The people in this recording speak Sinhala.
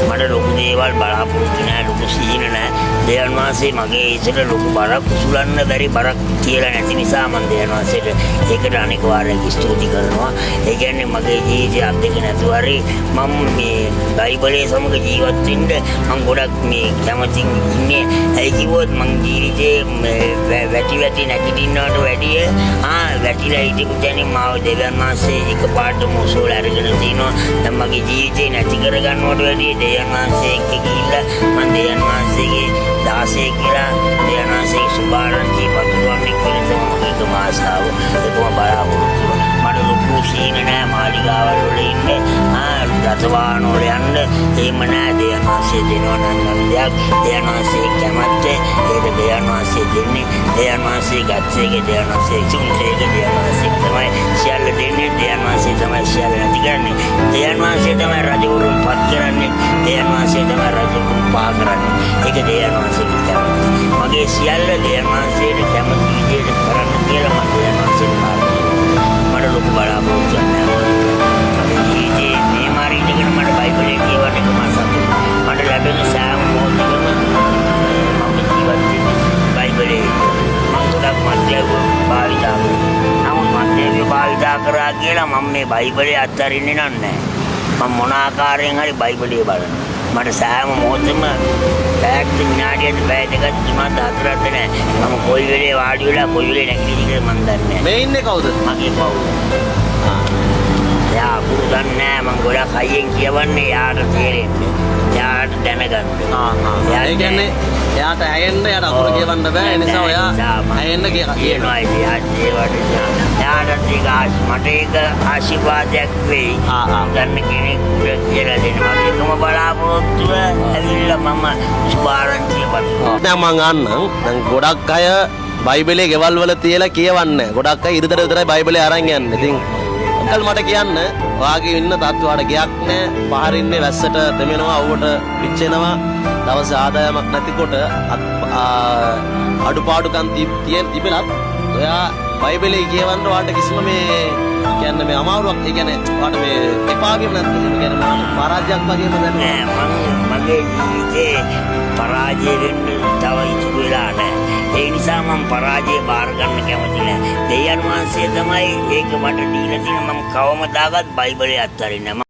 මට ලොකු දේවල් බලාපොරොත්තු නැහැ, ලොකු සීන නැහැ. දෙයයන් වහන්සේ මගේ ඉතල ලොකු බරක් උසුලන්න බැරි බරක් තියලා නැති නිසා මම දෙයයන් වහන්සේට ඒකට අනෙක් වාරයක් ස්තුති කරනවා. ඒ කියන්නේ මගේ ජීවිතය අත්දැක නැතුව හරි මම මේ බයිබලයේ සමග ජීවත් වෙන්න මම ගොඩක් මේ කැමතින් ඉන්නේ. ඒ කිව්වොත් මම ජීවිතේ වැටි නැගිටින්නට වැඩිය වැටිලා හිටපු තැනින් මාව දෙවියන් වහන්සේ එකපාරටම උසෝල අරගෙන තිනවා. දැන් මගේ ජීවිතේ නැති කරගන්නවට වැඩිය දෙවියන් වහන්සේ එක්ක ගිහිල්ලා මම දෙවියන් වහන්සේගේ 16 කියලා දෙවියන් වහන්සේගේ සුභාරංචි පතුරවන්නේ කියලා තමයි මගේ මාසාව. ඒකම බලාපොරොත්තු මට ලොකු සීන නෑ, මාලිගාවල් වල ඉන්නේ රථවාහන වල යන්න එහෙම නෑ. දෙවියන් වහන්සේ දෙනවා නම් දෙයක් දෙවියන් වහන්සේ කැමැත්ත ඒක දෙවියන් වහන්සේ දෙන්නේ. දෙවියන් වහන්සේ ගත්තේක දෙවියන් වහන්සේ චුම්සේක දෙවියන් වහන්සේ තමයි සියල්ල දෙන්නේ. දෙවියන් වහන්සේ තමයි සියල්ල නැති කරන්නේ. දෙවියන් වහන්සේ තමයි රජවරුන් පත් කරන්නේ. දෙවියන් වහන්සේ තමයි රජවරුන් පහ කරන්නේ. ඒක දෙවියන් වහන්සේගේ කැමැත්ත. මගේ සියල්ල දෙවියන් වහන්සේට කැමති විදිහට කරන්න කියලා මම දෙවියන් වහන්සේට මට ලොකු බලාපොරොත්තුවක් නැහැ. මගේ ජීවිතේ මේ මාරි ඉඳගෙන මට බයිබලයේ කියවන්න එක මම සතුටුයි. මට ලැබෙන සෑම මොහොතකම මම ජීවත් වෙන්නේ බයිබලයේ. මම ගොඩක් මත්ද්‍රව්‍ය භාවිතා කරනවා. නමුත් මත්ද්‍රව්‍ය භාවිතා කරා කියලා මම මේ බයිබලයේ අත්හරින්නේ නැහැ. මම මොන ආකාරයෙන් හරි බයිබලයේ බලනවා. මට සෑම මොහොතෙම පැයක් විනාඩියක් පැය දෙකක් තුනක් හතරක් නැහැ. මම කොයි වෙලේ වාඩි වෙලා කොයි වෙලේ නැගිටින්නේ කියලා මම දන්නේ නැහැ. මේ ඉන්නේ කවුද? මගේ පවුල. යා ගුරු දන්නේ නැහැ. මම ගොඩක් හයියෙන් කියවන්නේ යාට තේරෙන්නේ. යාට දැනගන්න. ඒ කියන්නේ එයාට ඇයෙන්න එයාට අකුරු කියවන්න බෑ. ඒ නිසා ඔයා ඇයෙන්න කියනවා. යාට මට ඒක ආශිර්වාදයක් වෙයි. ගන්න කෙනෙක් කියලා දෙනවා. ඒකම බලාපොරොත්තුව ඇවිල්ලා මම සුභාරංචිය වත්නවා. දැන් මං අහන්නම්. දැන් ගොඩක් අය බයිබලයේ ගෙවල් වල තියලා කියවන්නේ. ගොඩක් අය ඉරිදට විතරයි බයිබලේ අරන් යන්නේ. ඉතින් අකල් මට කියන්න ඔයාගේ ඉන්න තත්ත්වයට ගයක් නැහැ. පහරින්නේ වැස්සට දෙමෙනවා, අවුවට පිච්චෙනවා. දවස් ආදායමක් නැතිකොට අඩුපාඩුකම් තිබෙලත් ඔයා බයිබලයේ කියවන්න ඔයාට කිසිම මේ කියන්නේ මේ අමාරුවක් ඒ කියන්නේ ඔයාට මේ එපා වීම නැත්නම් ඒ කියන්නේ පරාජයක් වගේම දැනෙන්නේ නෑ. මගේ ජීවිතේ පරාජය වෙන්න තව ඉතුරු වෙලා නැහැ. ඒ නිසා මම පරාජය බාර ගන්න කැමති නැහැ. දෙවියන් වහන්සේ තමයි ඒක මට දීලා තියෙන. මම කවමදාවත් බයිබලයේ අත්හරින්නේ නැහැ.